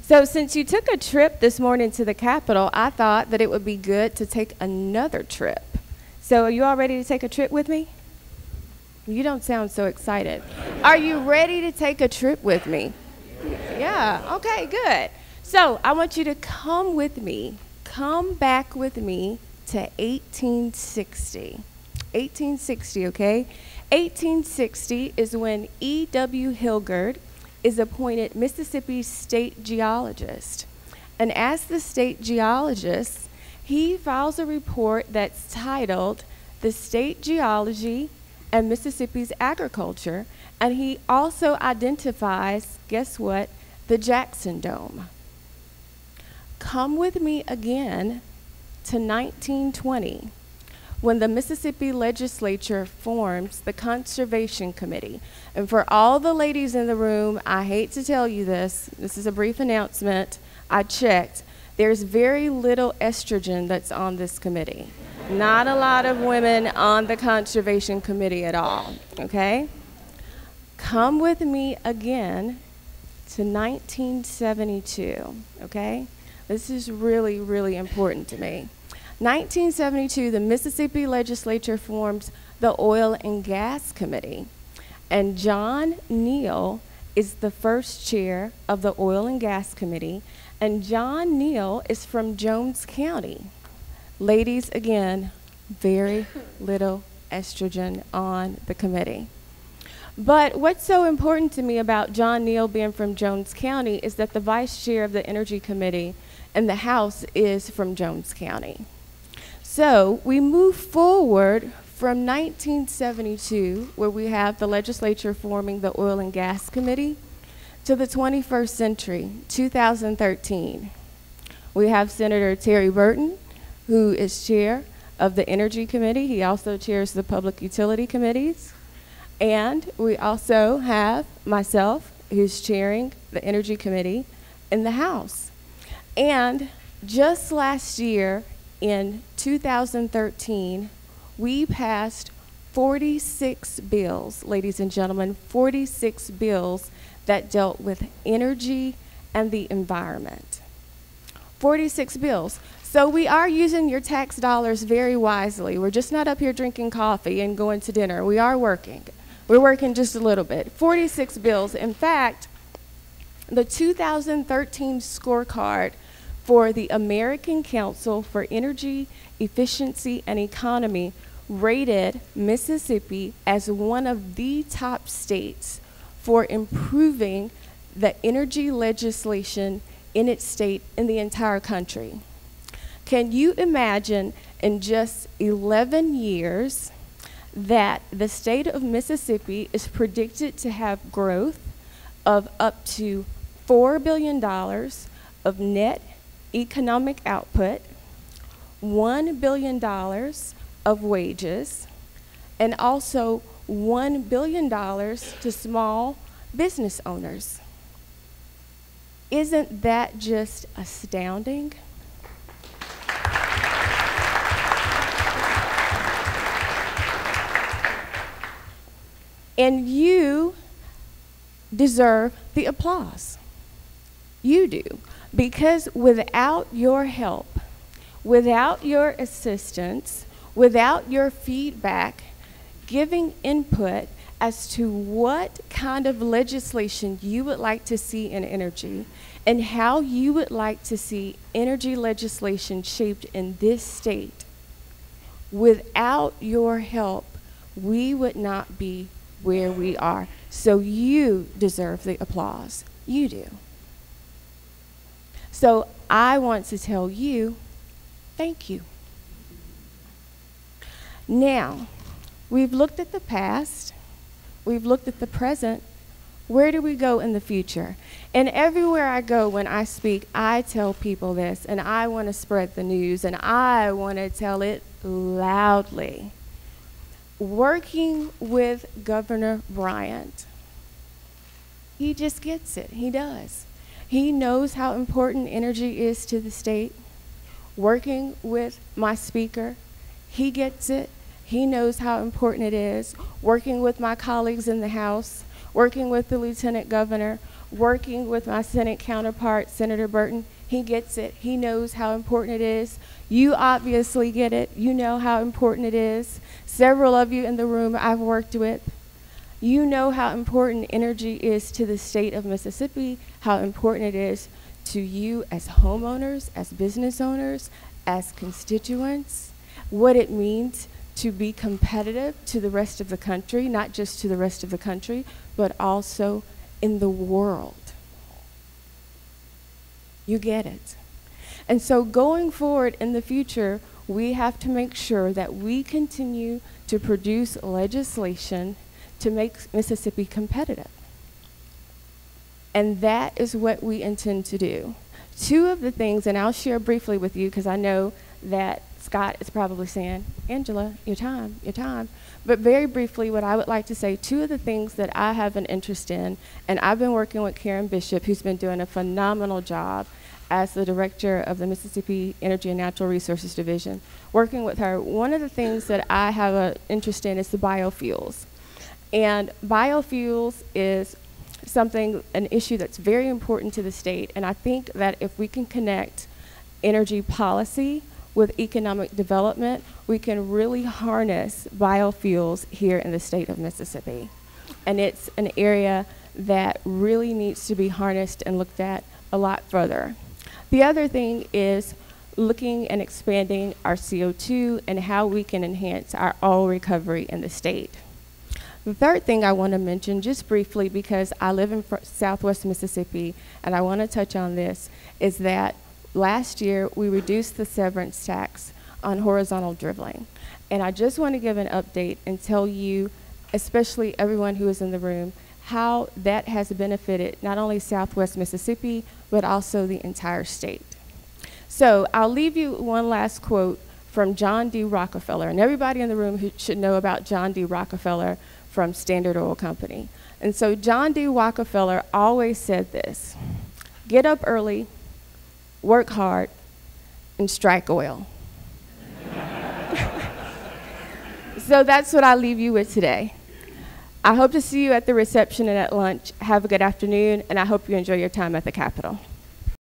So since you took a trip this morning to the Capitol, I thought that it would be good to take another trip. So are you all ready to take a trip with me? You don't sound so excited. Are you ready to take a trip with me? Yeah, okay, good. So I want you to come with me, come back with me to 1860. 1860, okay? 1860 is when E.W. Hilgard is appointed Mississippi's state geologist. And as the state geologist, he files a report that's titled The State Geology and Mississippi's Agriculture, and he also identifies, guess what, the Jackson Dome. Come with me again to 1920, when the Mississippi legislature forms the Conservation Committee. And for all the ladies in the room, I hate to tell you this is a brief announcement, I checked. There's very little estrogen that's on this committee. Not a lot of women on the Conservation Committee at all, okay? Come with me again to 1972, okay? This is really, really important to me. 1972, the Mississippi legislature forms the Oil and Gas Committee, and John Neal is the first chair of the Oil and Gas Committee, and John Neal is from Jones County. Ladies, again, very little estrogen on the committee. But what's so important to me about John Neal being from Jones County is that the vice chair of the Energy Committee in the House is from Jones County. So we move forward from 1972, where we have the legislature forming the Oil and Gas Committee, to the 21st century, 2013. We have Senator Terry Burton, who is chair of the Energy Committee. He also chairs the Public Utility Committees. And we also have myself, who's chairing the Energy Committee in the House. And just last year, in 2013, we passed 46 bills, ladies and gentlemen, 46 bills that dealt with energy and the environment. 46 bills. So we are using your tax dollars very wisely. We're just not up here drinking coffee and going to dinner. We are working. We're working just a little bit. 46 bills. In fact, the 2013 scorecard for the American Council for Energy, Efficiency, and Economy rated Mississippi as one of the top states for improving the energy legislation in its state in the entire country. Can you imagine in just 11 years that the state of Mississippi is predicted to have growth of up to $4 billion of net economic output, $1 billion of wages, and also $1 billion to small business owners? Isn't that just astounding? And you deserve the applause. You do. Because without your help, without your assistance, without your feedback, giving input as to what kind of legislation you would like to see in energy and how you would like to see energy legislation shaped in this state, without your help, we would not be where we are. So you deserve the applause. You do. So I want to tell you, thank you. Now, we've looked at the past, we've looked at the present. Where do we go in the future? And everywhere I go when I speak, I tell people this, and I want to spread the news, and I want to tell it loudly. Working with Governor Bryant, he just gets it. He does. He knows how important energy is to the state. Working with my speaker, he gets it. He knows how important it is. Working with my colleagues in the House, working with the Lieutenant Governor, working with my Senate counterpart, Senator Burton, he gets it. He knows how important it is. You obviously get it. You know how important it is. Several of you in the room I've worked with, you know how important energy is to the state of Mississippi, how important it is to you as homeowners, as business owners, as constituents, what it means to be competitive to the rest of the country, not just to the rest of the country, but also in the world. You get it. And so going forward in the future, we have to make sure that we continue to produce legislation to make Mississippi competitive. And that is what we intend to do. Two of the things, and I'll share briefly with you because I know that Scott is probably saying, Angela, your time. But very briefly, what I would like to say, two of the things that I have an interest in, and I've been working with Karen Bishop, who's been doing a phenomenal job as the director of the Mississippi Energy and Natural Resources Division. Working with her, one of the things that I have an interest in is the biofuels. And biofuels is an issue that's very important to the state. And I think that if we can connect energy policy with economic development, we can really harness biofuels here in the state of Mississippi. And it's an area that really needs to be harnessed and looked at a lot further. The other thing is looking and expanding our CO2 and how we can enhance our oil recovery in the state. The third thing I want to mention, just briefly, because I live in Southwest Mississippi, and I want to touch on this, is that last year we reduced the severance tax on horizontal drilling. And I just want to give an update and tell you, especially everyone who is in the room, how that has benefited not only Southwest Mississippi, but also the entire state. So I'll leave you one last quote from John D. Rockefeller, and everybody in the room should know about John D. Rockefeller from Standard Oil Company. And so John D. Rockefeller always said this: get up early, work hard, and strike oil. So that's what I leave you with today. I hope to see you at the reception and at lunch. Have a good afternoon, and I hope you enjoy your time at the Capitol.